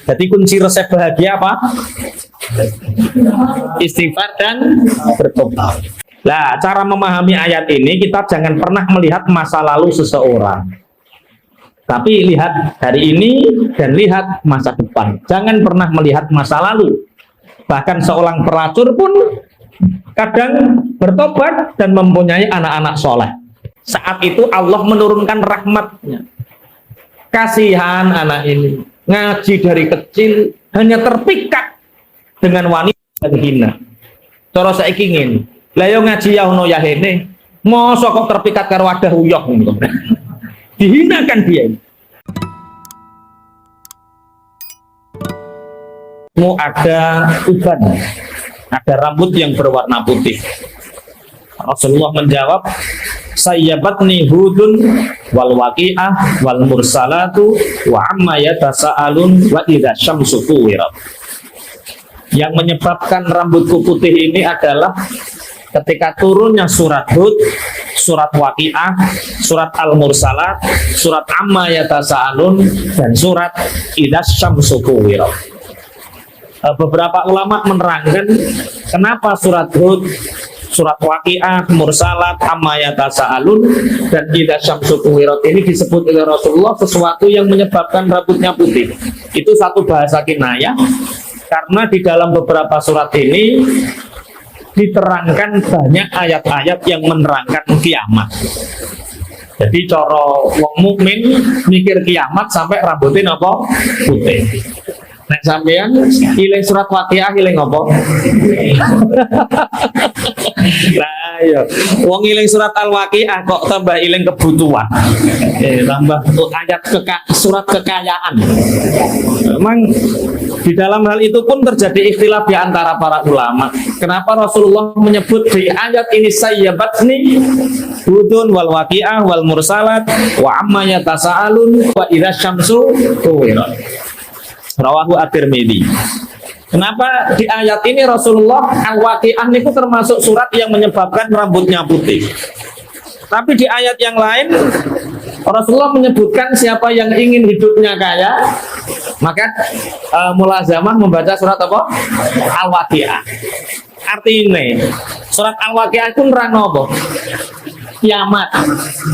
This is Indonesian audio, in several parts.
Jadi kunci resep bahagia apa? Istighfar dan bertobat. Nah, cara memahami ayat ini, kita jangan pernah melihat masa lalu seseorang, tapi lihat hari ini dan lihat masa depan. Jangan pernah melihat masa lalu. Bahkan seorang pelacur pun kadang bertobat dan mempunyai anak-anak soleh. Saat itu Allah menurunkan rahmatnya. Kasihan anak ini, ngaji dari kecil hanya terpikat dengan wanita dan hina. Cara saiki ngene. Lah yo ngaji ya ono ya hene. Mosok kok terpikat karo wadah uyah ngono. Dihinakan dia. Mau ada uban, ada rambut yang berwarna putih. Rasulullah menjawab, sayyabatni hudun wal waqi'ah wal mursalatu wa amma yatasaalun wa idza syamsu kuwirat. Yang menyebabkan rambutku putih ini adalah ketika turunnya surat Hud, surat Waqi'ah, surat Al-Mursalat, surat Amma Yatasaalun, dan surat Idza Syamsu Kuwirat. Beberapa ulama menerangkan kenapa surat Hud, surat Waqi'ah, Mursalat, Amma Yatasaalun, dan Idza Syamsu Kuwirat ini disebut oleh Rasulullah sesuatu yang menyebabkan rambutnya putih. Itu satu bahasa kinayah, karena di dalam beberapa surat ini diterangkan banyak ayat-ayat yang menerangkan kiamat. Jadi coro wong mukmin mikir kiamat sampai rambutnya apa? Putih. Nek sampean iling surat Waqiah iling apa? Lah ya, wong iling surat Al-Waqiah kok tambah iling kebutuhan. Tambah ayat surat kekayaan. Memang di dalam hal itu pun terjadi ikhtilaf di antara para ulama. Kenapa Rasulullah menyebut di ayat ini sayyabatni hudun wal waqi'ah wal mursalat wa amma yatasaalun wa idza syamsu kuwirat. Rawahu At-Tirmidzi. Kenapa di ayat ini Rasulullah Al-Waqi'ah itu termasuk surat yang menyebabkan rambutnya putih. Tapi di ayat yang lain Rasulullah menyebutkan siapa yang ingin hidupnya kaya, maka mulazamah membaca surat apa? Al-Waqi'ah. Artinya surat Al-Waqi'ah itu nerangno apa? Kiamat.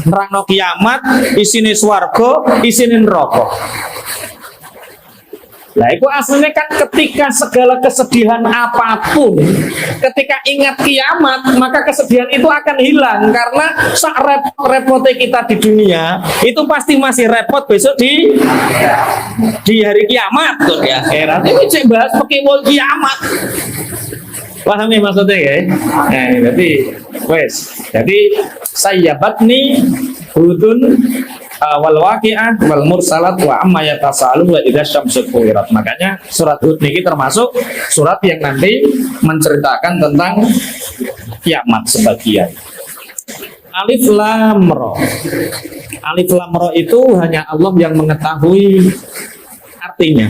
Nerangno kiamat, isine swarga, isine neraka. Nah itu aslinya kan ketika segala kesedihan apapun, ketika ingat kiamat, maka kesedihan itu akan hilang. Karena sak repot-repotnya kita di dunia, itu pasti masih repot besok di hari kiamat tuh ya. Akhirat ini cek bahas pakai wal kiamat. Paham nih maksudnya ya? Nah, jadi sayyabatni hudun wal waqi'ah wal mursalat wa amma yatasaalun wa idza syamsu kuwirat. Makanya surat Hud ini termasuk surat yang nanti menceritakan tentang kiamat sebagian. Alif Lam Ra. Alif Lam Ra itu hanya Allah yang mengetahui artinya.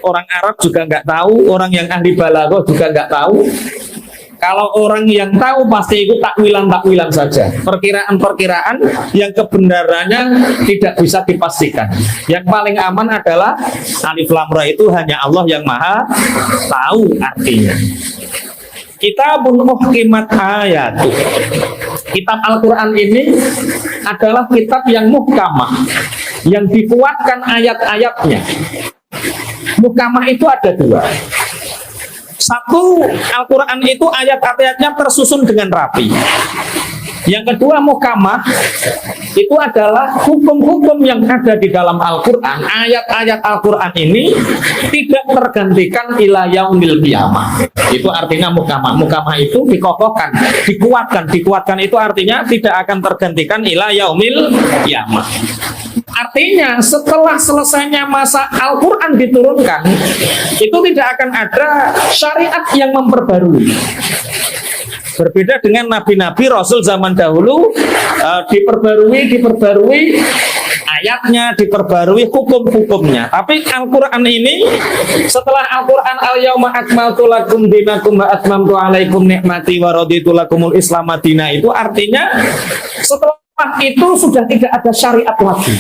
Orang Arab juga nggak tahu, orang yang ahli balaghah juga nggak tahu. Kalau orang yang tahu pasti itu takwilan saja, perkiraan-perkiraan yang kebenarannya tidak bisa dipastikan. Yang paling aman adalah Alif Lam Ra itu hanya Allah yang maha tahu artinya. Kitabun muhkimat ayatu. Kitab Al-Quran ini adalah kitab yang muhkamah, yang dikuatkan ayat-ayatnya. Muhkamah itu ada dua. Satu, Al-Quran itu ayat-ayatnya tersusun dengan rapi. Yang kedua, muhkamah itu adalah hukum-hukum yang ada di dalam Al-Quran. Ayat-ayat Al-Quran ini tidak tergantikan ila yaumil qiyamah. Itu artinya muhkamah. Muhkamah itu dikokohkan, dikuatkan. Dikuatkan itu artinya tidak akan tergantikan ila yaumil qiyamah. Artinya setelah selesainya masa Al-Quran diturunkan, itu tidak akan ada syariat yang memperbarui. Berbeda dengan nabi-nabi Rasul zaman dahulu, diperbarui ayatnya, diperbarui hukum-hukumnya. Tapi Al-Quran ini, setelah Al-Quran al-yawma akmaltu lakum dinakum wa atmamtu alaikum nikmati wa raditu lakumul islam madinah, itu artinya setelah itu sudah tidak ada syariat lagi.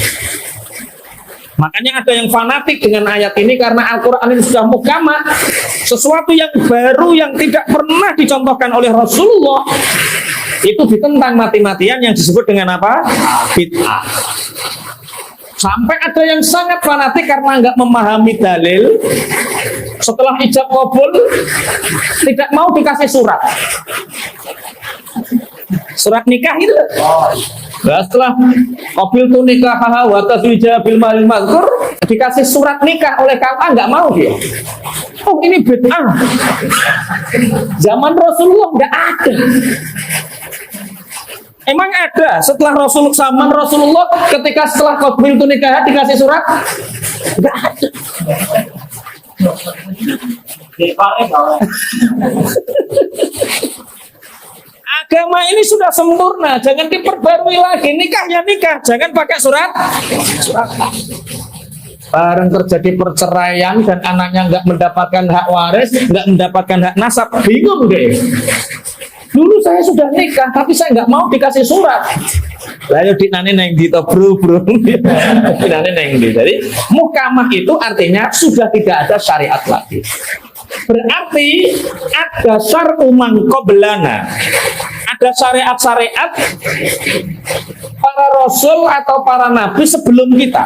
Makanya ada yang fanatik dengan ayat ini karena Al-Quran ini sudah muhkamah, sesuatu yang baru yang tidak pernah dicontohkan oleh Rasulullah itu ditentang mati-matian, yang disebut dengan apa? Bid'ah. Sampai ada yang sangat fanatik karena nggak memahami dalil, setelah ijab kabul tidak mau dikasih surat nikah itu. Nah, setelah qabil tu nikah wa tazwija bil malil mazkur, dikasih surat nikah oleh KUA, nggak mau dia. Oh, ini bid'ah. Zaman Rasulullah nggak ada. Emang ada setelah zaman Rasulullah ketika setelah qabil tu nikah dikasih surat? Nggak ada. Agama ini sudah sempurna, jangan diperbarui lagi. Nikah ya nikah, jangan pakai surat. Barang terjadi perceraian dan anaknya nggak mendapatkan hak waris, nggak mendapatkan hak nasab, bingung deh. Dulu saya sudah nikah, tapi saya nggak mau dikasih surat. Lalu dinane neng di bro. Dinane neng di. Jadi muhkamah itu artinya sudah tidak ada syariat lagi. Berarti ada syar'u man qablana. Ada syariat-syariat para rasul atau para nabi sebelum kita.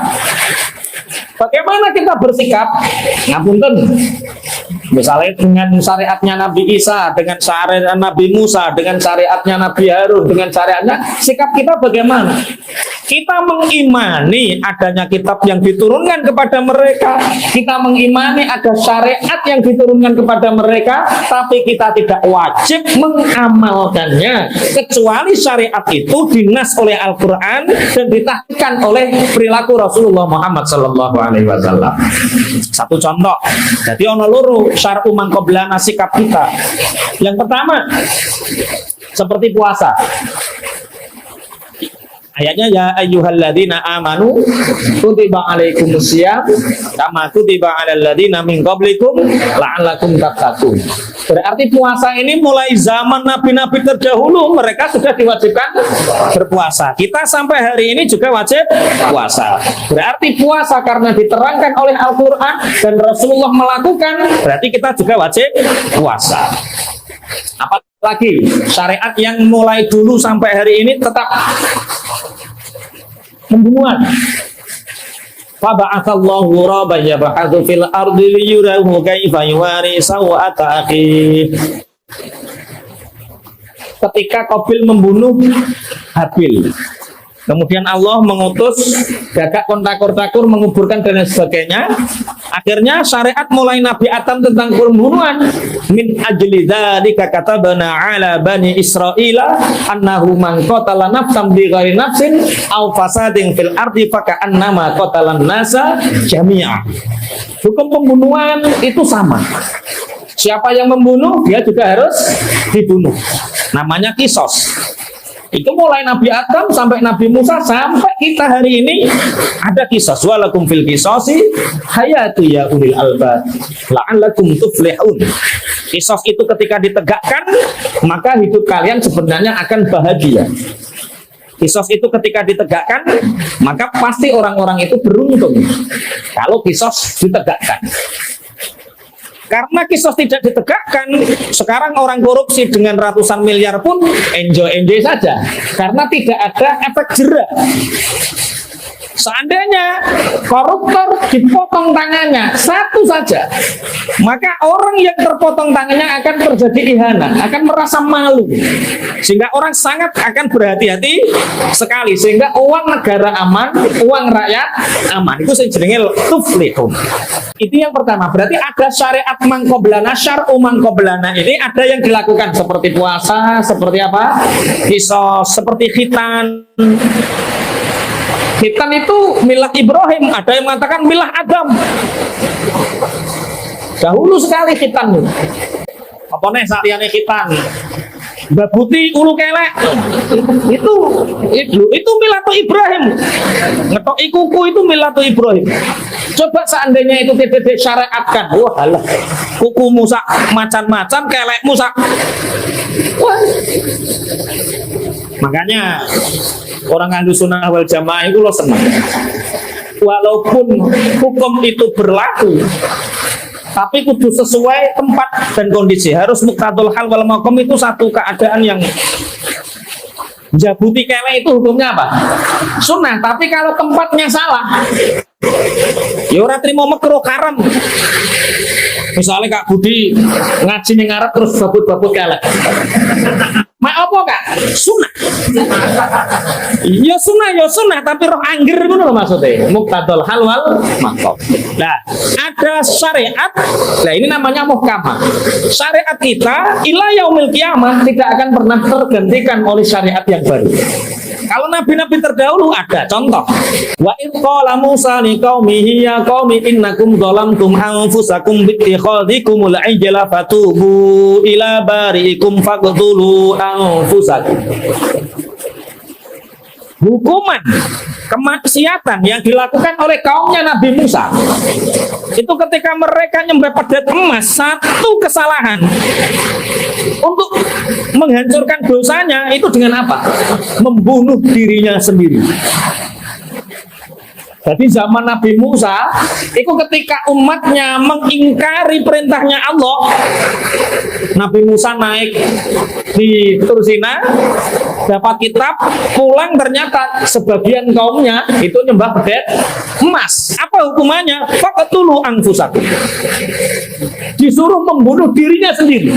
Bagaimana kita bersikap? Ngapunten. Misalnya dengan syariatnya Nabi Isa, dengan syariat Nabi Musa, dengan syariatnya Nabi Harun, dengan syariatnya, sikap kita bagaimana? Kita mengimani adanya kitab yang diturunkan kepada mereka, kita mengimani ada syariat yang diturunkan kepada mereka, tapi kita tidak wajib mengamalkannya kecuali syariat itu dinas oleh Al-Quran dan ditahqiqkan oleh perilaku Rasulullah Muhammad SAW. Satu contoh, jadi ono loro syar'u man qablana sikap kita. Yang pertama seperti puasa. Ayatnya ya ayyuhalladzina amanu kutiba alaikumusiyam kama kutiba alal ladzina min qablikum la'allakum tattaqun. Berarti puasa ini mulai zaman nabi-nabi terdahulu mereka sudah diwajibkan berpuasa. Kita sampai hari ini juga wajib puasa. Berarti puasa karena diterangkan oleh Al-Qur'an dan Rasulullah melakukan, berarti kita juga wajib puasa. Apalagi syariat yang mulai dulu sampai hari ini tetap pembunuhan. Faba'atsallahu ghuraban yab'atsu fil ardi liyurahu kaifa yuwari sawata akhi. Ketika Qabil membunuh Habil, kemudian Allah mengutus gagak kontakur-takur menguburkan dan sebagainya. Akhirnya syariat mulai Nabi Adam tentang pembunuhan. Min ajli dzalika katabna ala bani Israila annahu man qatala nafsan bighairi nafsin aw fasadin fil ardi faka'annama qatalan nasa jami'a. Hukum pembunuhan itu sama. Siapa yang membunuh dia juga harus dibunuh. Namanya kisos. Itu mulai Nabi Adam sampai Nabi Musa sampai kita hari ini ada kisos. Walakum fil kisosi hayatu ya ulil albab la'allakum tuflihun. Kisos itu ketika ditegakkan maka hidup kalian sebenarnya akan bahagia. Kisos itu ketika ditegakkan maka pasti orang-orang itu beruntung kalau kisos ditegakkan. Karena kisos tidak ditegakkan, sekarang orang korupsi dengan ratusan miliar pun enjoy saja. Karena tidak ada efek jera. Seandainya koruptor dipotong tangannya satu saja, maka orang yang terpotong tangannya akan terjadi ihana, akan merasa malu, sehingga orang sangat akan berhati-hati sekali, sehingga uang negara aman, uang rakyat aman. Itu jenenge tuflihun. Itu yang pertama. Berarti ada syariat mangkoblana, syar'u mangkoblana ini ada yang dilakukan seperti puasa, seperti apa? Kisos, seperti khitan. Khitan itu milah Ibrahim, ada yang mengatakan milah Adam. Dahulu sekali khitan itu. Apa nih saatnya khitan? Babuti ulu kelek. Itu milatu Ibrahim. Ngetok kuku itu milatu Ibrahim. Coba seandainya itu tidak disyariatkan, wah halah. Kuku Musa macan-macan, kelek Musa. Wah. Makanya orang Ahlus Sunnah wal Jamaah itu lo senang. walaupun hukum itu berlaku, tapi kudu sesuai tempat dan kondisi. Harus muqtadul hal wal maqam, itu satu keadaan yang jabuti kelek itu hukumnya apa? Sunnah. Tapi kalau tempatnya salah, ya ora trimo makruh haram. Misalnya Kak Budi ngaji ning ngarep terus babut-babut kelek. Mak apa Kak? Sunnah. Ya sunnah, tapi roh angger ngono lho maksudnya. Muqtadul hal wal maqam. Nah, ada syariat. Nah, ini namanya muhkamah. Syariat kita ila yaumil qiyamah tidak akan pernah tergantikan oleh syariat yang baru. Kalau nabi-nabi terdahulu ada contoh. Wa id qala Musa liqaumihi ya qaumi innakum dhalamtum anfusakum bi ittikhadhikumul ijla fatubu ila bariikum faqtulu anfusakum. Hukuman kemaksiatan yang dilakukan oleh kaumnya Nabi Musa itu ketika mereka nyembah pedet emas, satu kesalahan untuk menghancurkan dosanya itu dengan apa? Membunuh dirinya sendiri. Jadi zaman Nabi Musa itu ketika umatnya mengingkari perintahnya Allah, Nabi Musa naik di Tur Sina, dapat kitab, pulang ternyata sebagian kaumnya itu nyembah pedet emas. Apa hukumannya? Faqtulu anfusakum. Disuruh membunuh dirinya sendiri.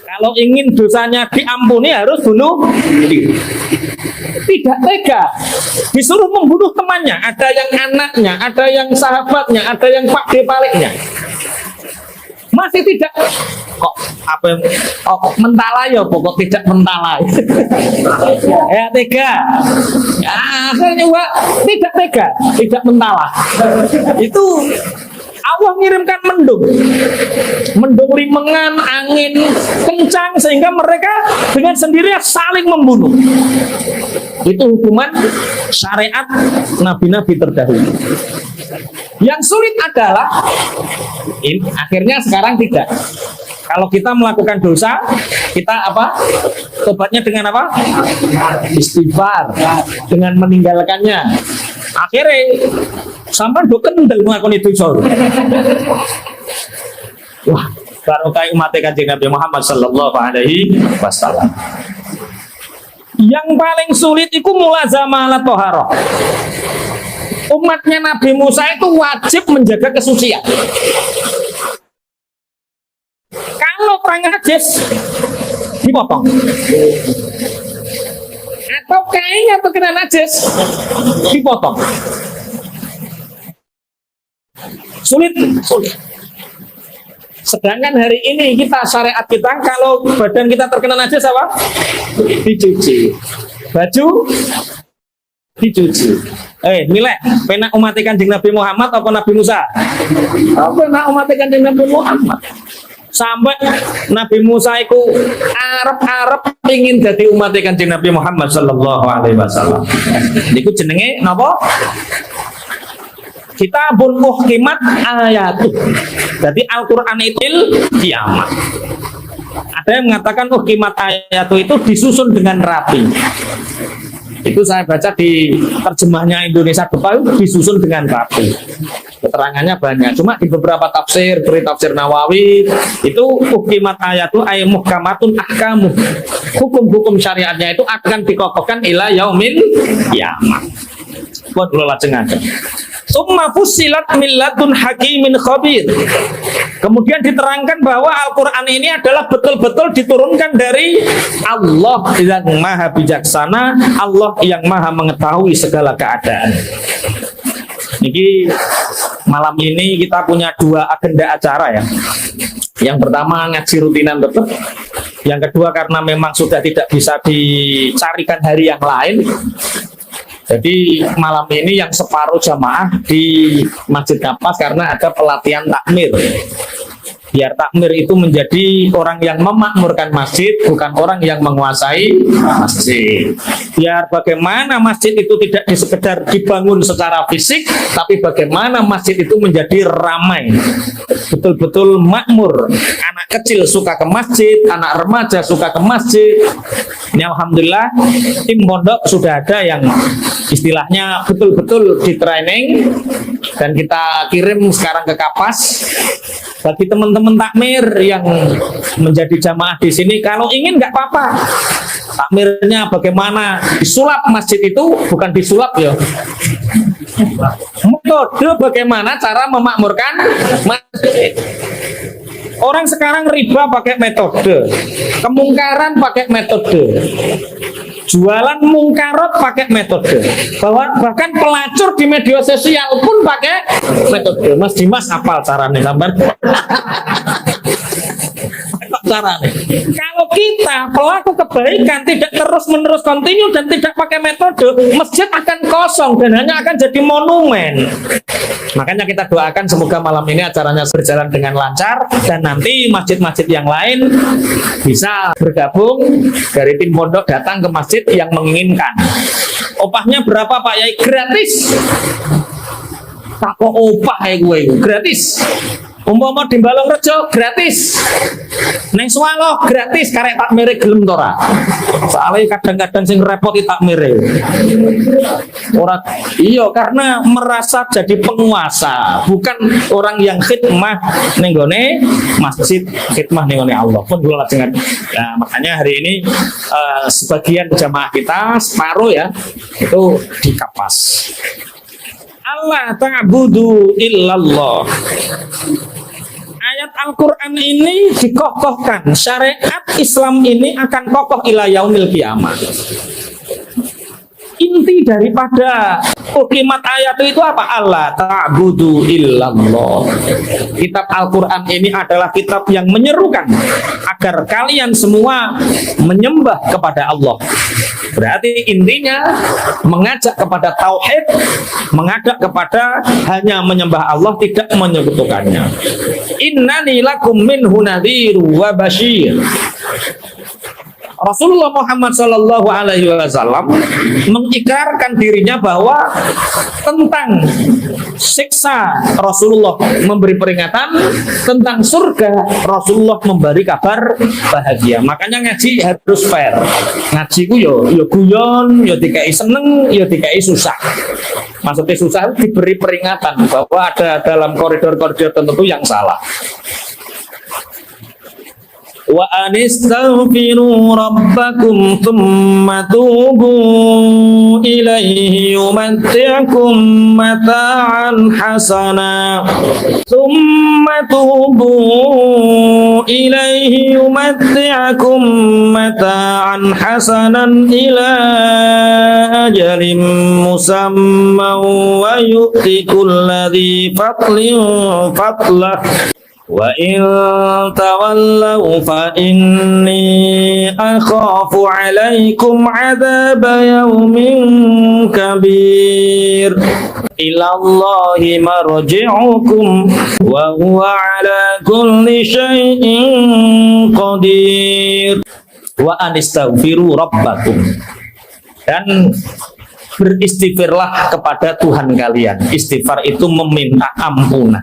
Kalau ingin dosanya diampuni harus bunuh diri. Tidak tega, disuruh membunuh temannya, ada yang anaknya, ada yang sahabatnya, ada yang pakde paliknya. Masih tidak kok apa yang mentala ya pokok tidak mentala. Ya tega. Ya, akhirnya tidak tega, tidak mentala. Itu Allah mengirimkan mendung limengan, angin kencang sehingga mereka dengan sendirinya saling membunuh. Itu hukuman syariat nabi-nabi terdahulu. Yang sulit adalah akhirnya sekarang tidak. Kalau kita melakukan dosa, kita apa? Tobatnya dengan apa? Istighfar, dengan meninggalkannya. Akhirnya sampai kendel melakukan itu dosa. Wah, barokah umat Kanjeng Nabi Muhammad sallallahu alaihi wasallam. Yang paling sulit itu mulazamah ala thaharah. Umatnya Nabi Musa itu wajib menjaga kesucian. Kalau perang najis dipotong. Atau kainnya terkena najis dipotong. Sulit. Sedangkan hari ini kita syariat kita kalau badan kita terkena najis apa? Dicuci. Baju dicuci. Milih penak umat Kanjeng Nabi Muhammad apa Nabi Musa? Penak umat Kanjeng Nabi Muhammad. Sampai Nabi Musa itu arep ingin jadi umat Kanjeng Nabi Muhammad sallallahu alaihi wasallam. Niku jenenge napa? Kitabun muhkimat ayatu. Jadi Al-Quran itu kiamat. Ada yang mengatakan muhkimat ayatu itu disusun dengan rapi. Itu saya baca di terjemahnya Indonesia Depan, disusun dengan rapi. Keterangannya banyak. Cuma di beberapa tafsir, seperti tafsir Nawawi, itu muhkimat ayatu ay muhkamatun ahkamu. Hukum-hukum syariatnya itu akan dikokohkan ila yaumil kiamat. Buat lo lajengan. Summa fussilat min ladun hakimin khabir. Kemudian diterangkan bahwa Al-Quran ini adalah betul-betul diturunkan dari Allah yang maha bijaksana, Allah yang maha mengetahui segala keadaan. Jadi malam ini kita punya dua agenda acara ya. Yang pertama ngaji rutinan tetap. Yang kedua karena memang sudah tidak bisa dicarikan hari yang lain. Jadi malam ini yang separuh jamaah di Masjid Kapas karena ada pelatihan takmir. Biar takmir itu menjadi orang yang memakmurkan masjid, bukan orang yang menguasai masjid. Biar bagaimana masjid itu tidak sekedar dibangun secara fisik, tapi bagaimana masjid itu menjadi ramai, betul-betul makmur. Anak kecil suka ke masjid, anak remaja suka ke masjid. Ini alhamdulillah tim pondok sudah ada yang istilahnya betul-betul di training, dan kita kirim sekarang ke Kapas. Bagi teman-teman takmir yang menjadi jamaah di sini, kalau ingin nggak apa-apa. Takmirnya bagaimana disulap masjid itu, bukan disulap ya. Metode bagaimana cara memakmurkan masjid. Orang sekarang riba pakai metode, kemungkaran pakai metode, jualan mungkarot pakai metode, bahkan pelacur di media sosial pun pakai metode. Mas Dimas apal caranya gambar? Caranya. Kalau kita pelaku kebaikan tidak terus-menerus kontinu dan tidak pakai metode, masjid akan kosong dan hanya akan jadi monumen. Makanya kita doakan semoga malam ini acaranya berjalan dengan lancar, dan nanti masjid-masjid yang lain bisa bergabung dari tim pondok datang ke masjid yang menginginkan. Opahnya berapa Pak Yai? Gratis. Tak kok opah ya gue, gratis. Umpama di Balongrejo gratis, neng Swalo gratis, karek takmire gelem tora. Soalnya kadang-kadang sing repot takmire. Orang iya karena merasa jadi penguasa, bukan orang yang khidmah nenggone masjid, khidmah nenggone Allah. Pun kula lajengan. Nah, makanya hari ini sebagian jamaah kita separuh ya itu di Kapas. Allah ta'budu illallah. Ayat Al-Quran ini dikokohkan, syariat Islam ini akan kokoh ila yaumil kiamah. Inti daripada kalimat ayat itu apa? Allah ta'budu illallah. Kitab Al-Quran ini adalah kitab yang menyerukan agar kalian semua menyembah kepada Allah. Berarti intinya mengajak kepada tauhid, mengajak kepada hanya menyembah Allah, tidak menyekutukannya. Innani lakum minhu nadhiru wa basyir. Rasulullah Muhammad Shallallahu Alaihi Wasallam mengikrarkan dirinya bahwa tentang siksa Rasulullah memberi peringatan, tentang surga Rasulullah memberi kabar bahagia. Makanya ngaji harus fair. Ngaji ku yo guyon, yo dikai seneng, yo dikai susah. Maksudnya susah diberi peringatan bahwa ada dalam koridor-koridor tertentu yang salah. Wa anistaghfiru rabbakum thumma tubu ilaihi yumatti'akum mata'an hasana thumma tubu ilaihi yumatti'akum mata'an hasanan ila ajalin musamman wa yu'ti kulladhi fadlin fadlah. Wa in tawallaw fa inni akhafu alaikum adzaba yaumin kabir. Ilallahi marji'ukum wa huwa ala kulli syai'in qadir. Wa anistaghfiru rabbakum. Dan beristighfarlah kepada Tuhan kalian. Istighfar itu meminta ampunan.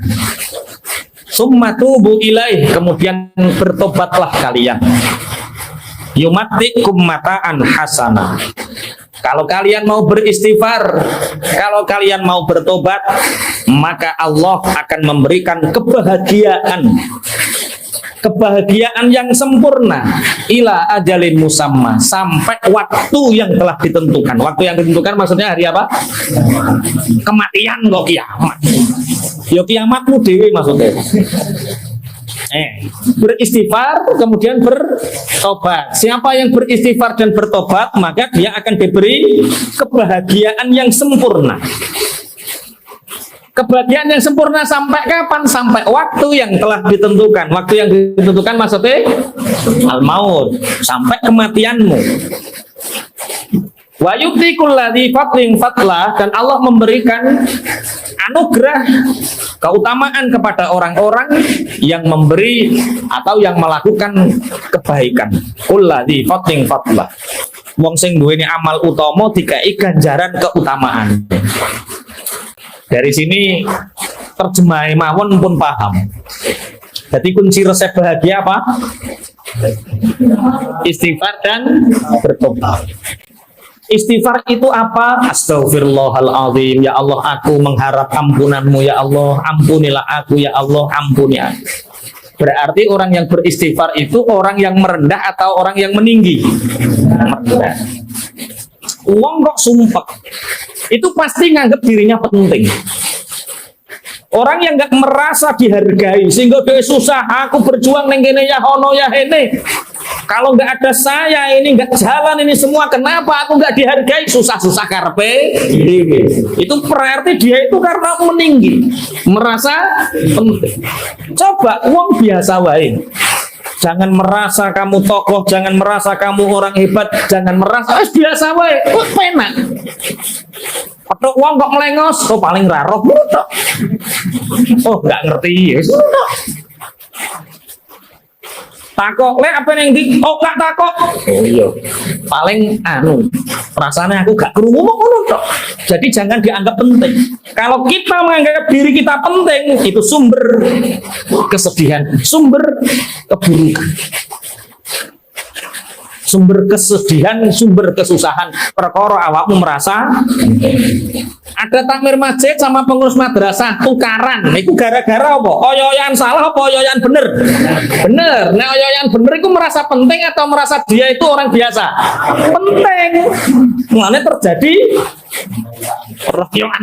Summa tubu ilaih, kemudian bertobatlah kalian. Yumatikum mata'an hasana. Kalau kalian mau beristighfar, kalau kalian mau bertobat, maka Allah akan memberikan kebahagiaan. Kebahagiaan yang sempurna ila ajalin musamma, sampai waktu yang telah ditentukan. Waktu yang ditentukan maksudnya hari apa? Kematian kok kiamat. Yo kiamatmu dewe maksudnya. Beristighfar kemudian bertobat. Siapa yang beristighfar dan bertobat, maka dia akan diberi kebahagiaan yang sempurna. Kebahagiaan yang sempurna sampai kapan? Sampai waktu yang telah ditentukan. Waktu yang ditentukan maksudnya al-maut, sampai kematianmu. Wa yu'ti kulladzi fadlin fadlah, dan Allah memberikan anugerah keutamaan kepada orang-orang yang memberi atau yang melakukan kebaikan. Kulladzi fadlin fadlah. Wong sing duweni amal utama dikai ganjaran keutamaan. Dari sini terjemah mawon pun paham. Jadi kunci resep bahagia apa? Istighfar dan bertobat. Istighfar itu apa? Astaghfirullahaladzim. Ya Allah, aku mengharap ampunanmu ya Allah. Ampunilah aku ya Allah. Ampuni aku. Berarti orang yang beristighfar itu orang yang merendah atau orang yang meninggi? Merendah. Uang kok sumpah. Itu pasti nganggap dirinya penting. Orang yang nggak merasa dihargai sehingga dia susah, aku berjuang neng kene ya hono ya hene. Kalau nggak ada saya ini nggak jalan ini semua. Kenapa aku nggak dihargai? Susah-susah karpe. Itu berarti dia itu karena meninggi, merasa penting. Coba uang biasa wae. Jangan merasa kamu tokoh, jangan merasa kamu orang hebat, jangan merasa biasa wae. Penak. Atau uang kok melengos, oh paling raroh, oh nggak ngerti, ya takok, le apa yang di, oh nggak takok, oh iya, paling rasanya aku gak kerungu kok. Jadi jangan dianggap penting. Kalau kita menganggap diri kita penting, itu sumber kesedihan, sumber keburukan. Sumber kesedihan, sumber kesusahan, perkara awakmu merasa ada takmir masjid sama pengurus madrasah tukaran. Itu gara-gara apa? Oyoyan salah apa oyoyan bener? Bener. Nah oyoyan bener itu merasa penting atau merasa dia itu orang biasa? Penting. Mulanya terjadi royoan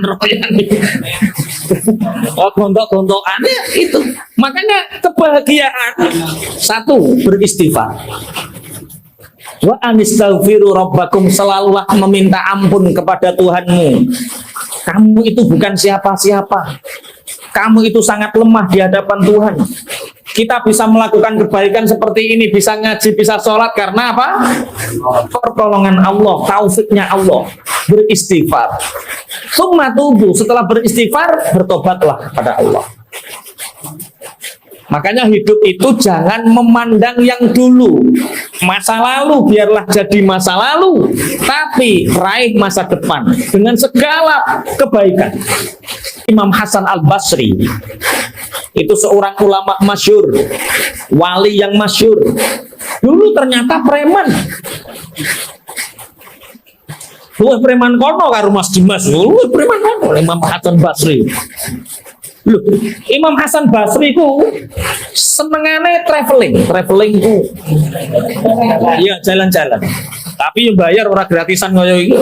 gontok-gontokan itu. Makanya kebahagiaan satu, beristighfar. Wa anistaghfiru rabbakum, selalulah meminta ampun kepada Tuhanmu. Kamu itu bukan siapa-siapa. Kamu itu sangat lemah di hadapan Tuhan. Kita bisa melakukan kebaikan seperti ini, bisa ngaji, bisa sholat karena apa? Pertolongan Allah, taufiknya Allah. Beristighfar. Summa tubu, setelah beristighfar bertobatlah pada Allah. Makanya hidup itu jangan memandang yang dulu. Masa lalu biarlah jadi masa lalu, tapi raih masa depan dengan segala kebaikan. Imam Hasan Al-Basri itu seorang ulama masyhur, wali yang masyhur. Dulu ternyata preman. Preman kono karo Mas Dimas. Preman kono Imam Hasan Basri. Loh, Imam Hasan Basri ku senengane traveling ku. Iya, jalan-jalan. Tapi yang bayar orang gratisan ngoyo iki.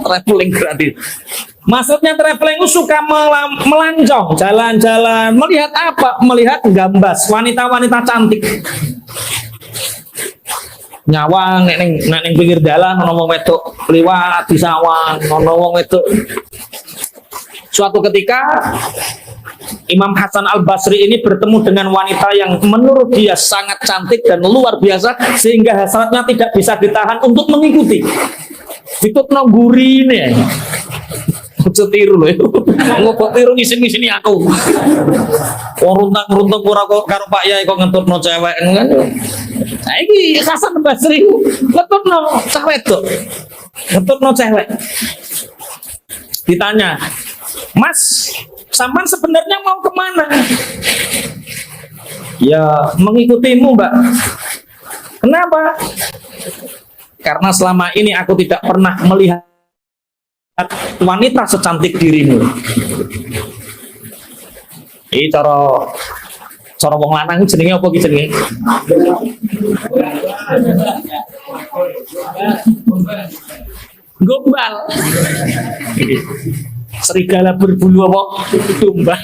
Traveling gratis. Maksudnya traveling ku suka melancong, jalan-jalan, melihat apa? Melihat gambas wanita-wanita cantik. Nyawang nek ning pinggir dalan ana wong wedok liwat disawang, ana wong wedok. Suatu ketika Imam Hasan Al-Basri ini bertemu dengan wanita yang menurut dia sangat cantik dan luar biasa sehingga hasratnya tidak bisa ditahan untuk mengikuti. Ditutno gurine. Ojo tiru lho. Ngobok tiru ngisin-ngisini aku. Runtang-runtung ora kok karo Pak Yai kok ngentutno cewek kan. Saiki Hasan Al-Basri ngentutno cewek wedok. Ngentutno cewek. Ditanya, Mas, sampean sebenarnya mau kemana? Ya, mengikutimu, Mbak. Kenapa? Karena selama ini aku tidak pernah melihat wanita secantik dirimu. Ini cara wong lanang jenenge apa iki jenenge? Gombal. Serigala berbulu apa? Domba.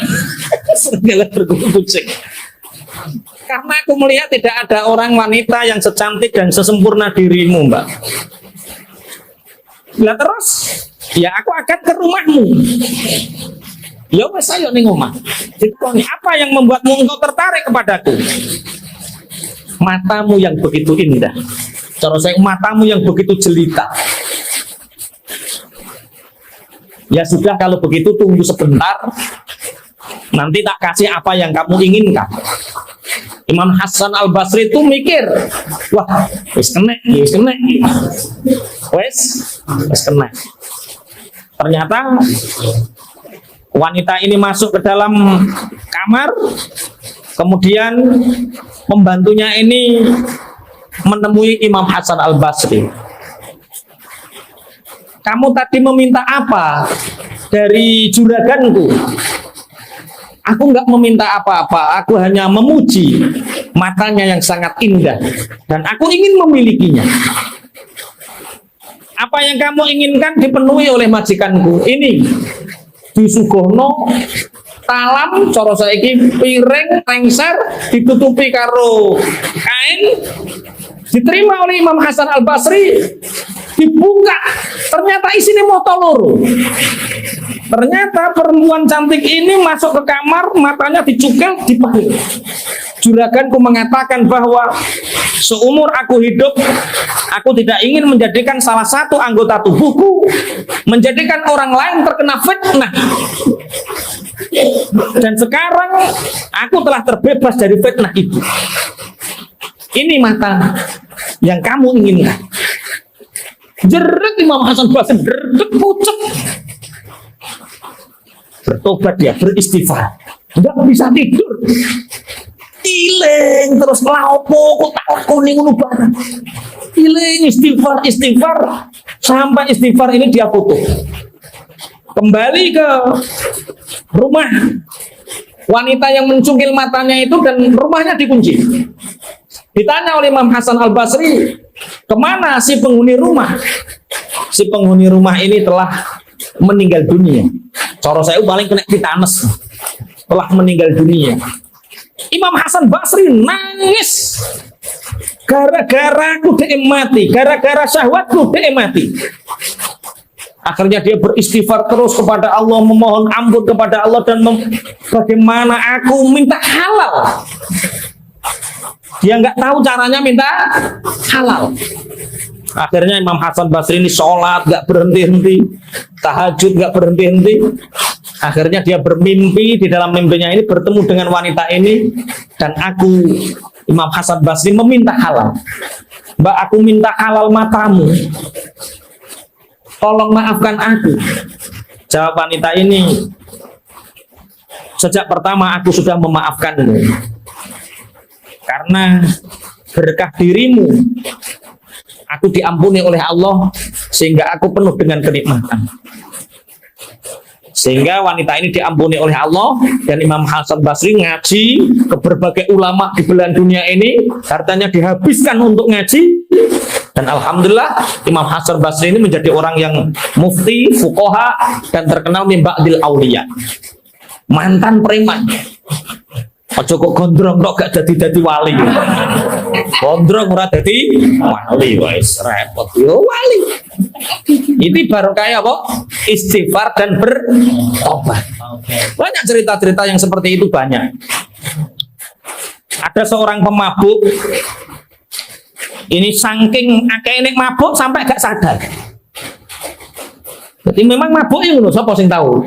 Serigala berbulu kucing. Karena aku melihat tidak ada orang wanita yang secantik dan sesempurna dirimu, Mbak. Lah terus, ya aku akan ke rumahmu. Ya wes ayo ning omah. Ditanya, apa yang membuatmu engkau tertarik kepadaku? Matamu yang begitu indah. Cara saya, matamu yang begitu jelita. Ya sudah, kalau begitu tunggu sebentar, nanti tak kasih apa yang kamu inginkan. Imam Hasan Al Basri itu mikir, wah, wis kena. Ternyata wanita ini masuk ke dalam kamar, kemudian pembantunya ini menemui Imam Hasan Al Basri. Kamu tadi meminta apa dari juraganku? Aku nggak meminta apa-apa, aku hanya memuji matanya yang sangat indah dan aku ingin memilikinya. Apa yang kamu inginkan dipenuhi oleh majikanku. Ini disugono talam, coro saiki piring lengser ditutupi karo kain, diterima oleh Imam Hasan Al Basri, dibuka, ternyata isinya motoloro. Ternyata perempuan cantik ini masuk ke kamar, matanya dicukel, dipanggil. Juraganku mengatakan bahwa seumur aku hidup, aku tidak ingin menjadikan salah satu anggota tubuhku menjadikan orang lain terkena fitnah. Dan sekarang aku telah terbebas dari fitnah itu. Ini mata yang kamu inginkan. Jerit Imam Hasan Basri, jerit pucet. Bertobat dia, beristighfar. Enggak bisa tidur. Iling terus laopo kok tak kuning ngono barang. Iling istighfar sampai istighfar ini dia foto. Kembali ke rumah wanita yang mencungkil matanya itu dan rumahnya dikunci. Ditanya oleh Imam Hasan Al Basri, kemana si penghuni rumah? Si penghuni rumah ini telah meninggal dunia. Coro saya paling kena titanes, telah meninggal dunia. Imam Hasan Basri nangis, gara-gara aku mati, gara-gara syahwatku mati. Akhirnya dia beristighfar terus kepada Allah, memohon ampun kepada Allah dan bagaimana aku minta halal. Dia nggak tahu caranya minta halal. Akhirnya Imam Hasan Basri ini sholat nggak berhenti-henti, tahajud nggak berhenti-henti. Akhirnya dia bermimpi, di dalam mimpinya ini bertemu dengan wanita ini, dan Imam Hasan Basri meminta halal. Mbak, aku minta halal matamu, tolong maafkan aku. Jawab wanita ini, sejak pertama aku sudah memaafkanmu, karena berkah dirimu aku diampuni oleh Allah, sehingga aku penuh dengan kenikmatan. Sehingga wanita ini diampuni oleh Allah, dan Imam Hasan Basri ngaji ke berbagai ulama di belahan dunia ini, hartanya dihabiskan untuk ngaji, dan alhamdulillah Imam Hasan Basri ini menjadi orang yang mufti, fuqaha, dan terkenal min ba'dil auliya. Mantan preman. Ojo kok gondrong kok gak jadi wali. Gondrong ora dadi wali, wis repot yo wali. Ini baru kayak apa? Istighfar dan bertobat. Banyak cerita-cerita yang seperti itu, banyak. Ada seorang pemabuk. Ini saking akeh mabuk sampai gak sadar. Jadi memang mabuk itu loh, siapa sing tahu?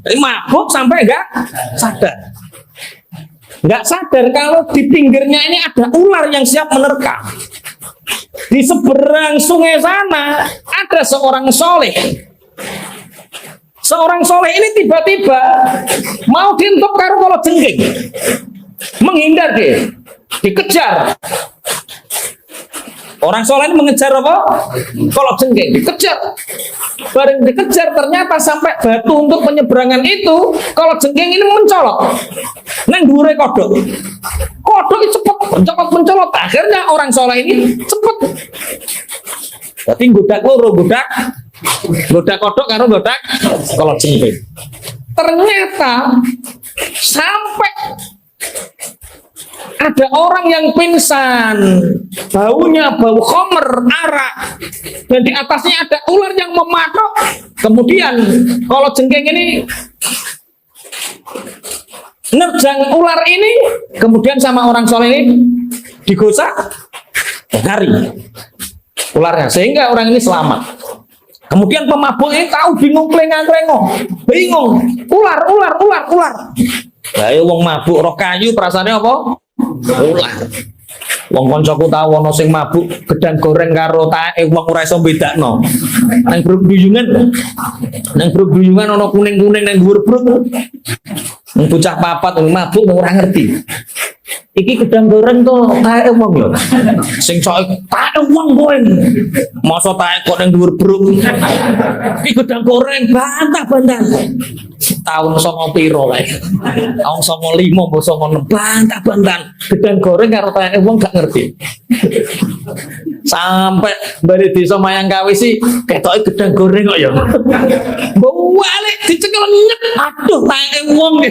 Jadi mabuk sampai enggak sadar. Enggak sadar kalau di pinggirnya ini ada ular yang siap menerkam. Di seberang sungai sana ada seorang soleh. Seorang soleh ini tiba-tiba mau dientuk karo kala jengking. Menghindar dia, dikejar. Orang soleh ini mengejar apa? Kalau jengking, dikejar. Bareng dikejar, ternyata sampai batu untuk penyeberangan itu, kalau jengking ini mencolok. Neng dhuwure kodok. Kodok itu cepet mencolot. Akhirnya orang soleh ini cepet. Berarti godak loro, godak kodok karo godak kalau jengking. Ternyata sampai ada orang yang pingsan, baunya bau khamr, arak, dan di atasnya ada ular yang mematok. Kemudian kalau jengking ini nerjang ular ini, kemudian sama orang soleh ini digosok, Ngari ularnya, sehingga orang ini selamat. Kemudian pemabuk ini tahu, bingung, bingung, ular. Lah wong mabuk roh kayu perasaannya apa? Ular. Wong koncoku tahu ono sing mabuk gedang goreng karo tae wong ora iso bedakno. Nang bruk-bruyungan ono kuning-kuning nang dhuwur bruk. Wong bocah papat mabuk ora ngerti. Iki gedang goreng to tae wong lho. Sing sok tae wong kowe. Masa tae kok nang dhuwur bruk. Iki gedang goreng bantah-bantah. Tahun 90 piro kae. Tahun 95 mbok 96 bantah-bantah. Gedang goreng karo tae wong gak ngerti. Sampai bari desa Mayangkawi sih ketoke gedang goreng kok ya. Mbok balik dicekel nyet. Aduh tae wong.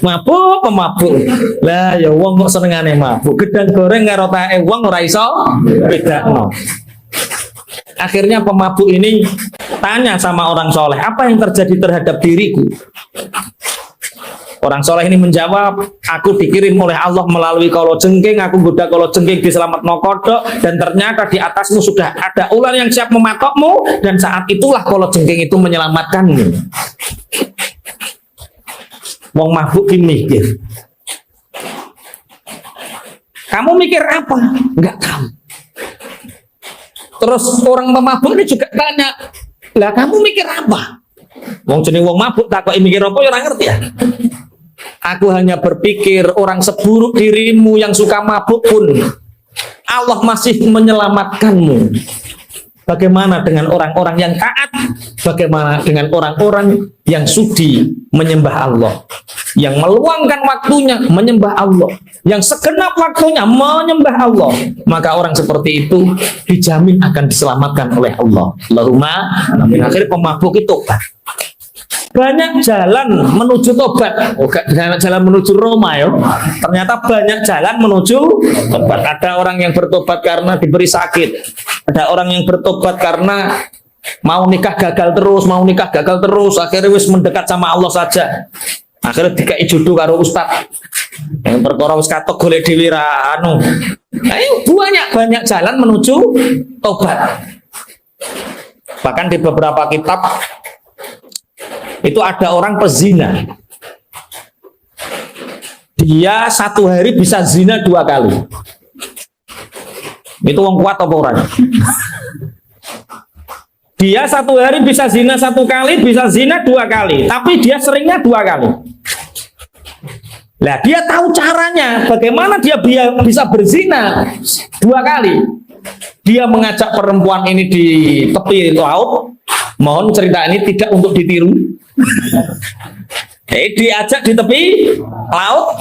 Mabuk. Lah ya wong kok senengane mabuk. Gedang goreng karo tae wong ora iso bedakno. Akhirnya pemabuk ini tanya sama orang soleh, apa yang terjadi terhadap diriku? Orang soleh ini menjawab, aku dikirim oleh Allah melalui kalajengking, aku goda kalajengking diselametno kodok, dan ternyata di atasmu sudah ada ular yang siap mematokmu, dan saat itulah kalajengking itu menyelamatkanmu. Wong mabuk ki mikir. Kamu mikir apa? Enggak tahu. Terus orang pemabuk ini juga tanya, lah kamu mikir apa? Wong jeneng wong mabuk takoki mikir apa ya ora ngerti ya. Aku hanya berpikir orang seburuk dirimu yang suka mabuk pun Allah masih menyelamatkanmu. Bagaimana dengan orang-orang yang taat? Bagaimana dengan orang-orang yang sudi menyembah Allah? Yang meluangkan waktunya menyembah Allah, yang segenap waktunya menyembah Allah, maka orang seperti itu dijamin akan diselamatkan oleh Allah. Allahumma amin. Akhir pemabuk itu banyak jalan menuju tobat, jalan menuju Roma ya. Ternyata banyak jalan menuju tobat. Ada orang yang bertobat karena diberi sakit, ada orang yang bertobat karena mau nikah gagal terus, akhirnya wis mendekat sama Allah saja. Akhirnya dikai jodoh karo ustad yang perkara wis katok golek dhewe ra anu. Ayo banyak jalan menuju tobat. Bahkan di beberapa kitab itu ada orang pezina. Dia satu hari bisa zina 2 kali. Itu wong kuat apa orang? Dia satu hari bisa zina 1 kali, bisa zina 2 kali, tapi dia seringnya 2 kali. Nah, dia tahu caranya, bagaimana dia bisa berzina 2 kali. Dia mengajak perempuan ini di tepi laut. Mohon cerita ini tidak untuk ditiru. Diajak di tepi laut.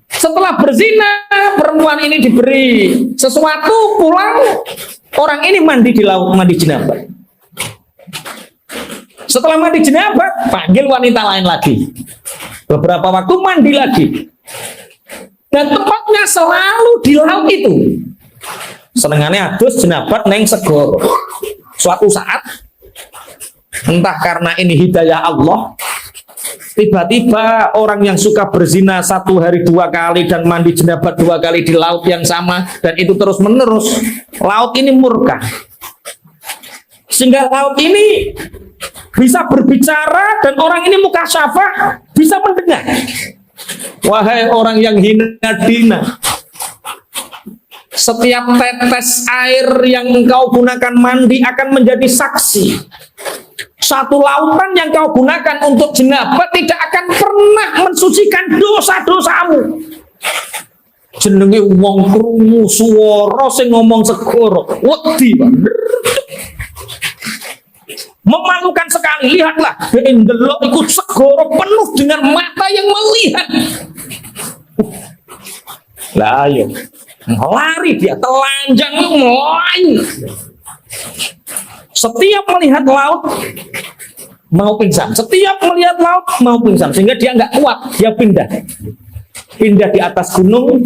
Setelah berzina, perempuan ini diberi sesuatu, pulang, orang ini mandi di laut, mandi jenabat. Setelah mandi jenabat, panggil wanita lain lagi. Beberapa waktu mandi lagi. Dan tempatnya selalu di laut itu. Senengannya adus jenabat neng segoro. Suatu saat, entah karena ini hidayah Allah, tiba-tiba orang yang suka berzina 1 hari 2 kali dan mandi jenabat 2 kali di laut yang sama, dan itu terus menerus, laut ini murka. Sehingga laut ini bisa berbicara dan orang ini mukasyafah bisa mendengar. Wahai orang yang hina dina, setiap tetes air yang engkau gunakan mandi akan menjadi saksi. Satu lautan yang kau gunakan untuk jenabat tidak akan pernah mensucikan dosa-dosamu. Jenenge wong krungu swara sing ngomong segoro, wedi memalukan sekali. Lihatlah, ndelok ikut segoro penuh dengan mata yang melihat. Lah ayo lari dia, telanjang mulai. Setiap melihat laut mau pingsan, setiap melihat laut mau pingsan, sehingga dia nggak kuat, dia pindah di atas gunung,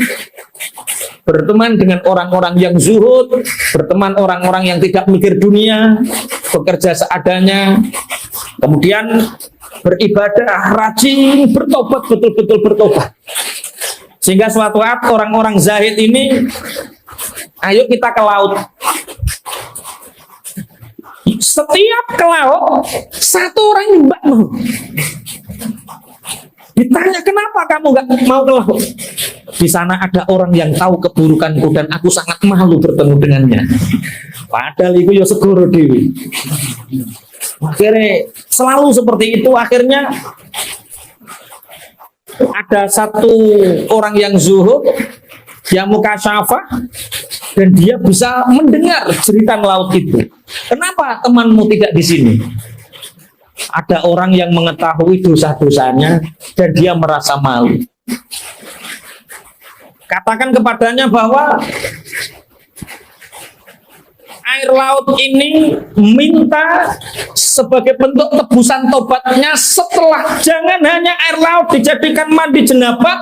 berteman dengan orang-orang yang zuhud, berteman orang-orang yang tidak mikir dunia, bekerja seadanya, kemudian beribadah rajin, bertobat, betul-betul bertobat. Sehingga suatu saat orang-orang zahid ini Ayo kita ke laut. Setiap ke laut, satu orang mbak mau. Ditanya kenapa kamu nggak mau ke laut? Di sana ada orang yang tahu keburukanku dan aku sangat malu bertemu dengannya. Padahal itu ya segoro dewi. Akhirnya selalu seperti itu. Akhirnya ada satu orang yang zuhud, yang mukasyafah, dan dia bisa mendengar jeritan laut itu. Kenapa temanmu tidak di sini? Ada orang yang mengetahui dosa-dosanya dan dia merasa malu. Katakan kepadanya bahwa air laut ini minta sebagai bentuk tebusan tobatnya setelah, jangan hanya air laut dijadikan mandi jenabah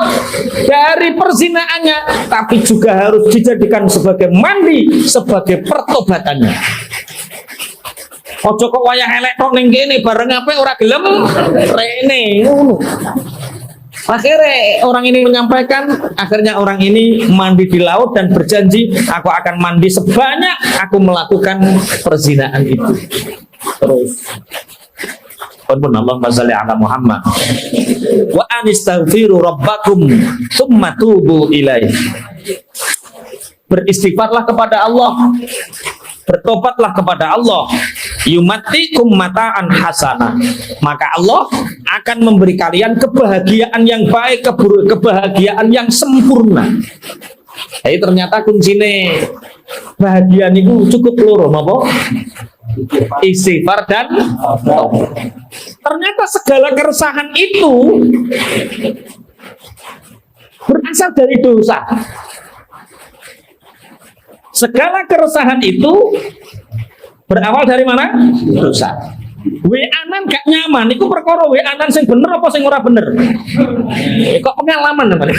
dari perzinaannya, tapi juga harus dijadikan sebagai mandi sebagai pertobatannya. Ojo kok wayah elek tok ning kene bareng ape ora gelem rene ngono. Akhirnya orang ini menyampaikan, akhirnya orang ini mandi di laut dan berjanji, aku akan mandi sebanyak aku melakukan perzinaan itu. Terus Allahumma shalli ala Muhammad wa anistaghfiru rabbakum tsumma tubu ilaih. Beristighfarlah kepada Allah, bertobatlah kepada Allah, yumatikum mata'an hasanah, maka Allah akan memberi kalian kebahagiaan yang baik, kebahagiaan yang sempurna. Jadi ternyata kuncinya bahagia itu cukup loro, napa? Istighfar dan tobat. Ternyata segala keresahan itu berasal dari dosa. Segala keresahan itu berawal dari mana? Dosa. WA-an gak nyaman, itu perkara WA-an sing bener apa sing ora bener? Kok pengalaman namanya?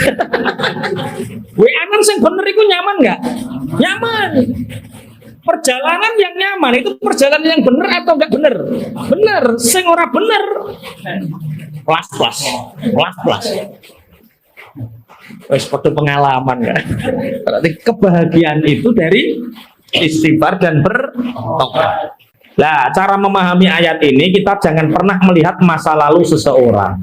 WA-an sing bener itu nyaman gak? Nyaman. Perjalanan yang nyaman itu perjalanan yang bener atau enggak bener? Bener. Sing ora bener, plus. Wes padha pengalaman ya. Berarti kebahagiaan itu dari istighfar dan bertobat. Nah, cara memahami ayat ini kita jangan pernah melihat masa lalu seseorang,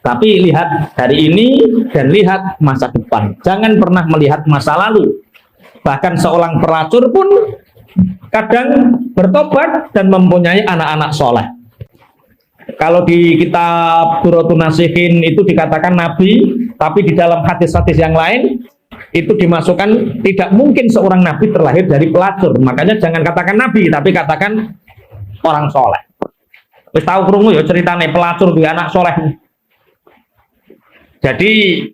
tapi lihat hari ini dan lihat masa depan. Jangan pernah melihat masa lalu. Bahkan seorang pelacur pun kadang bertobat dan mempunyai anak-anak soleh. Kalau di kitab Duratun Nasihin itu dikatakan nabi, tapi di dalam hadis-hadis yang lain itu dimasukkan tidak mungkin seorang nabi terlahir dari pelacur. Makanya jangan katakan nabi, tapi katakan orang soleh. Wis tahu krungu ya ceritane pelacur duwe anak soleh. Jadi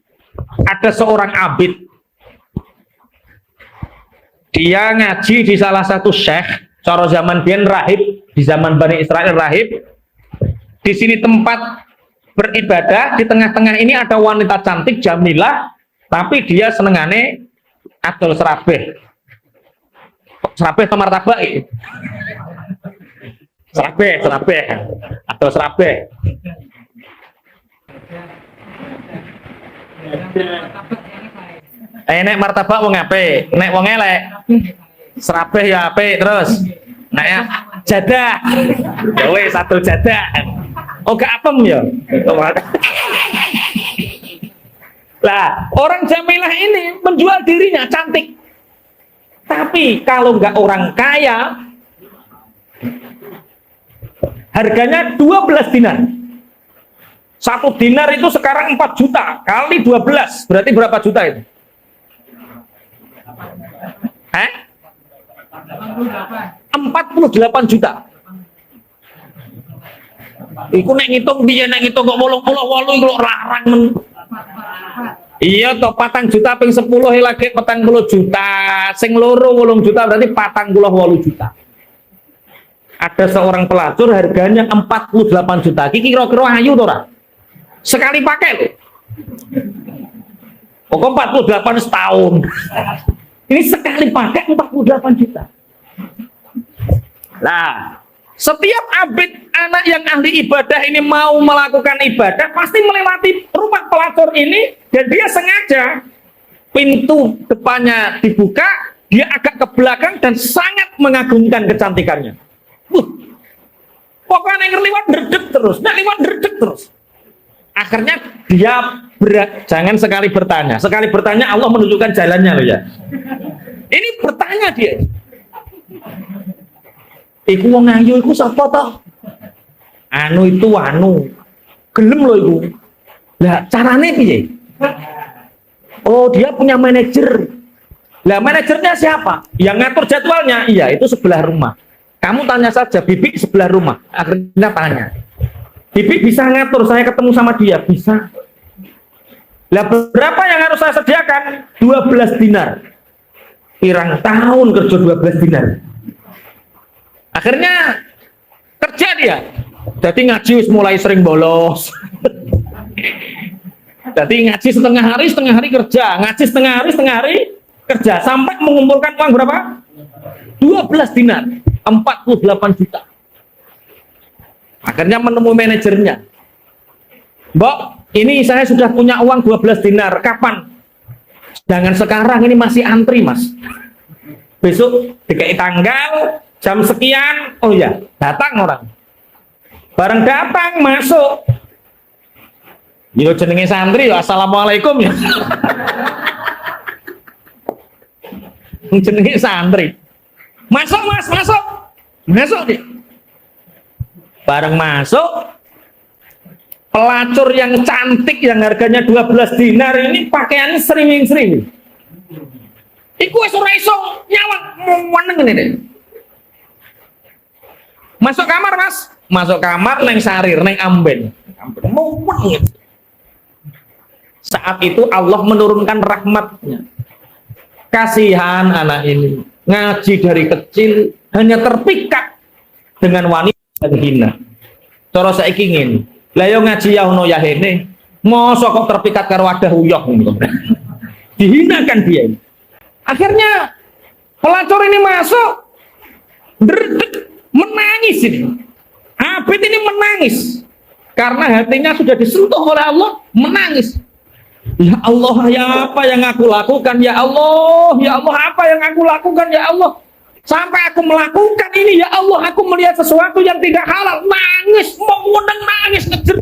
ada seorang abid, dia ngaji di salah satu syekh, cara zaman biyen rahib, di zaman Bani Israel rahib. Di sini tempat beribadah, di tengah-tengah ini ada wanita cantik jamilah, tapi dia senengane adol serabeh. Serabeh atau martabak gitu. Serabeh. Adol serabeh. Nek martabak wong apik, nek wong elek serabeh ya apik terus. Nek ya jadah. Ya wis satu jadah. Oh gak apem ya. Lah, orang jamilah ini menjual dirinya cantik. Tapi kalau nggak orang kaya, harganya 12 dinar. 1 dinar itu sekarang 4 juta kali 12, berarti berapa juta itu? 48 juta. Iku nek ngitung piye, nek ngitung kok 88 iku larang men. Iya toh 4 juta ping 10 lagi 40 juta. Sing loro 8 juta berarti 48 juta. Ada seorang pelacur harganya 48 juta. Iki kira-kira ayu to ora? Sekali pakai loh. Pokok 48 setahun. Ini sekali pakai 48 juta. Nah, setiap abid anak yang ahli ibadah ini mau melakukan ibadah pasti melewati rumah pelacur ini, dan dia sengaja pintu depannya dibuka, dia agak ke belakang dan sangat mengagumkan kecantikannya. Pokoknya ngerliwat derdek terus, liwat derdek terus. Akhirnya dia jangan sekali bertanya Allah menunjukkan jalannya loh ya. Ini bertanya dia. Iku wong ayu iku sapa toh? Anu itu gelem loh iku. Lah carane piye? Oh, dia punya manajer. Lah manajernya siapa? Yang ngatur jadwalnya? Iya, itu sebelah rumah. Kamu tanya saja, Bibi sebelah rumah. Akhirnya tanya. Bibi bisa ngatur saya ketemu sama dia? Bisa. Lah berapa yang harus saya sediakan? 12 dinar. Pirang tahun kerja 12 dinar. Akhirnya kerja dia. Jadi ngaji mulai sering bolos. Jadi ngaji setengah hari kerja, ngaji setengah hari kerja, sampai mengumpulkan uang berapa? 12 dinar, 48 juta. Akhirnya menemui manajernya. Mbok, ini saya sudah punya uang 12 dinar, kapan? Jangan sekarang, ini masih antri mas. Besok dikai tanggal, jam sekian, oh ya, datang orang. Bareng datang, masuk. Yo jenenge santri ya assalamualaikum ya. Jenenge santri. Masuk mas, masuk. Masuk deh. Bareng masuk, pelacur yang cantik yang harganya 12 dinar ini pakaiannya sering-sering. Iku wis ora iso nyawang meneng ngene. Masuk kamar mas, masuk kamar neng sarir, neng amben. Mau gitu. Saat itu Allah menurunkan rahmatnya. Kasihan anak ini ngaji dari kecil hanya terpikat dengan wanita dan hina. Cara saiki ngene. Lah yo ngaji ya ono ya hene. Mosok kok terpikat karo wadah uyah ngono. Dihinakan dia. Akhirnya pelacur ini masuk menangis ini. Abid ini menangis karena hatinya sudah disentuh oleh Allah, menangis. Ya Allah, ya apa yang aku lakukan? Ya Allah, apa yang aku lakukan? Ya Allah, sampai aku melakukan ini. Ya Allah, aku melihat sesuatu yang tidak halal. Nangis, mengundang nangis, ngejer.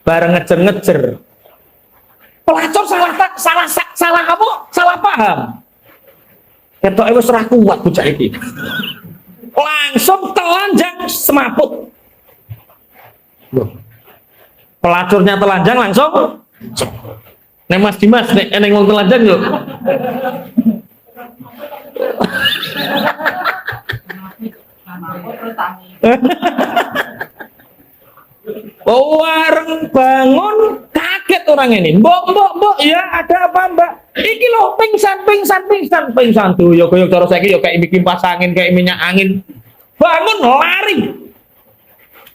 Bareng ngejer. Pelacur salah apa? Salah paham. Ketoke wis ora kuat bocah iki. Langsung telanjang semaput. Loh. Pelacurnya telanjang langsung. Nek Mas Dimas nek eneng wong telanjang yo. Wareng bangun kaget orang ini. Mbok ya ada apa mbak? Iki loh pingsan tuh. Yo koyo cara saiki yo kayak bikin kipas angin, kayak minyak angin. Bangun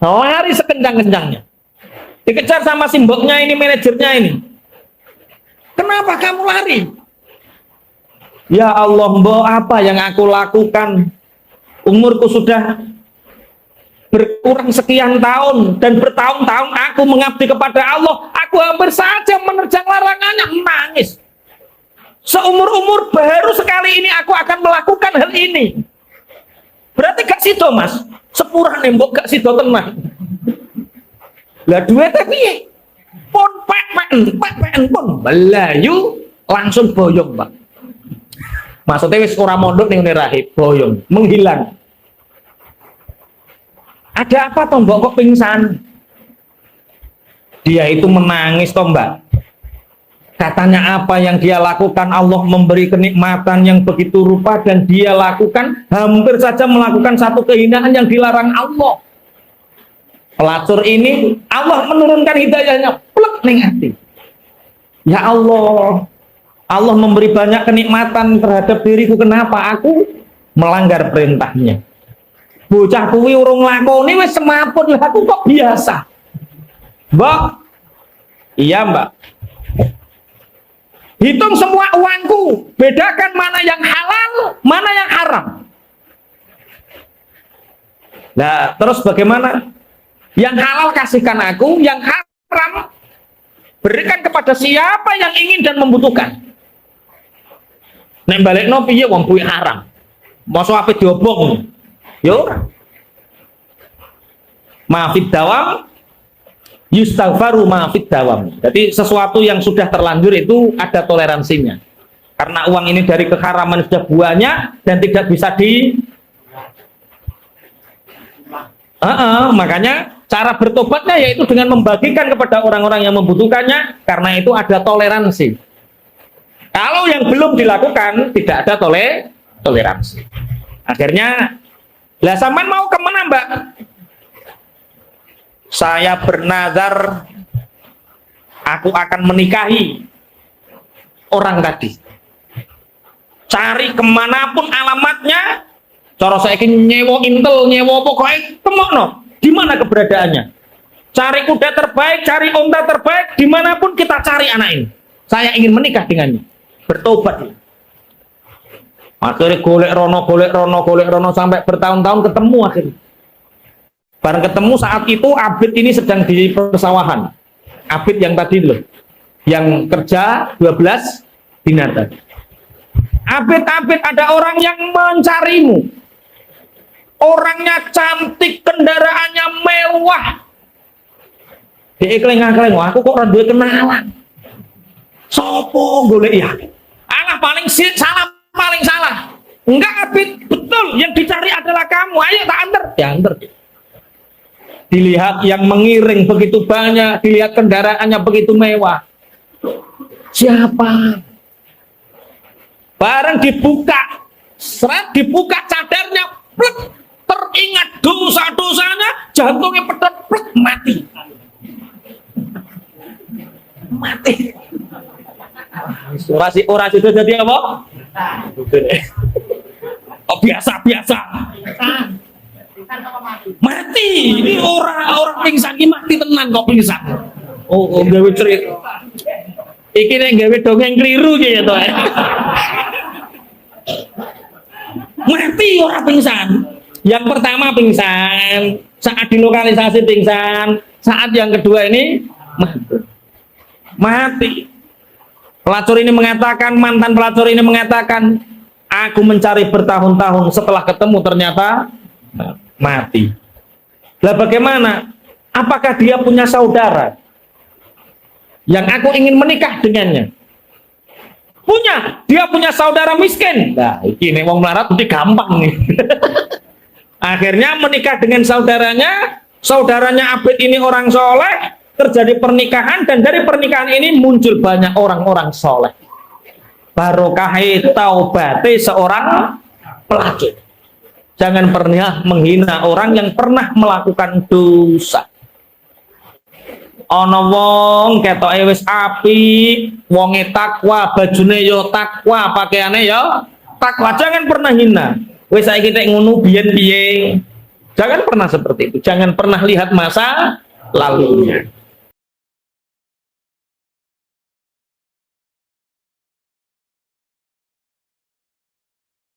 lari sekencang-kencangnya. Dikejar sama si mboknya ini, manajernya ini. Kenapa kamu lari? Ya Allah mbok, apa yang aku lakukan? Umurku sudah berkurang sekian tahun dan bertahun-tahun aku mengabdi kepada Allah. Aku hampir saja menerjang larangannya, menangis. Seumur-umur baru sekali ini aku akan melakukan hal ini. Berarti gak sido mas, sepurah nembok gak sido tenang. Lah duwe tapi pun pek pun belayu langsung boyong pak. Maksudnya wis ora mondok ning rahib, boyong, menghilang. Ada apa toh mbak kok pingsan? Dia itu menangis toh mbak. Katanya apa yang dia lakukan, Allah memberi kenikmatan yang begitu rupa dan dia lakukan, hampir saja melakukan satu kehinaan yang dilarang Allah. Pelacur ini Allah menurunkan hidayahnya, plek ning hati. Ya Allah, Allah memberi banyak kenikmatan terhadap diriku, kenapa aku melanggar perintahnya? Bocah kuwi urung lakoni wis semaput, lah aku kok biasa. Mbak, iya mbak. Hitung semua uangku, bedakan mana yang halal, mana yang haram. Nah, terus bagaimana? Yang halal kasihkan aku, yang haram Berikan kepada siapa yang ingin dan membutuhkan. Nek balekno piye wong kuwi haram. Mosok ape diobong. Ya ora. Ma'fid dawam yustaghfaru ma'fid dawam. Jadi sesuatu yang sudah terlanjur itu ada toleransinya. Karena uang ini dari keharaman sudah banyak dan tidak bisa makanya cara bertobatnya yaitu dengan membagikan kepada orang-orang yang membutuhkannya, karena itu ada toleransi. Kalau yang belum dilakukan tidak ada toleransi. Akhirnya, lah sampean mau kemana Mbak? Saya bernazar aku akan menikahi orang tadi. Cari kemanapun alamatnya. Cara saya ingin nyewa intel, nyewa pokoknya temokno. Di mana keberadaannya? Cari kuda terbaik, cari onta terbaik, dimanapun kita cari anak ini. Saya ingin menikah dengannya. Bertobat. Akhirnya golek rono sampai bertahun-tahun ketemu akhirnya. Bareng ketemu saat itu Abid ini sedang di persawahan. Abid yang tadi loh, yang kerja 12 dinar tadi. Abid ada orang yang mencarimu. Orangnya cantik, kendaraannya mewah. Dia keleng-keleng, aku kok ora duwe kenalan. Sopo golek ya? Alah paling salah. Enggak Abid, betul yang dicari adalah kamu. Ayo tak antar. Diantar. Dilihat yang mengiring begitu banyak, dilihat kendaraannya begitu mewah. Siapa? Bareng dibuka, dibuka cadarnya, plek. Teringat dosa-dosanya, jantungnya pedot, mati. Orasi itu jadi apa? Oh biasa. Mati. Ini orang pingsan ini mati tenan kok pingsan. Oh gawe cerita. Iki nek gawe dongeng keliru ya to. Mati orang pingsan. Yang pertama pingsan, saat dilokalisasi pingsan, saat yang kedua ini mati. Pelacur ini mengatakan, mantan pelacur ini mengatakan, aku mencari bertahun-tahun, setelah ketemu ternyata mati. Lah bagaimana? Apakah dia punya saudara yang aku ingin menikah dengannya? Punya, dia punya saudara miskin. Nah, ini wong melarat udah gampang nih. Akhirnya menikah dengan saudaranya Abid ini orang soleh, terjadi pernikahan, dan dari pernikahan ini muncul banyak orang-orang soleh. Barokahi taubate seorang pelacur. Jangan pernah menghina orang yang pernah melakukan dosa. Ana wong ketoke wis apik, wonge takwa, bajune yo takwa, pakaiane yo takwa. Jangan pernah hina. Wes saiki tek ngono biyen piye. Jangan pernah seperti itu. Jangan pernah lihat masa lalunya.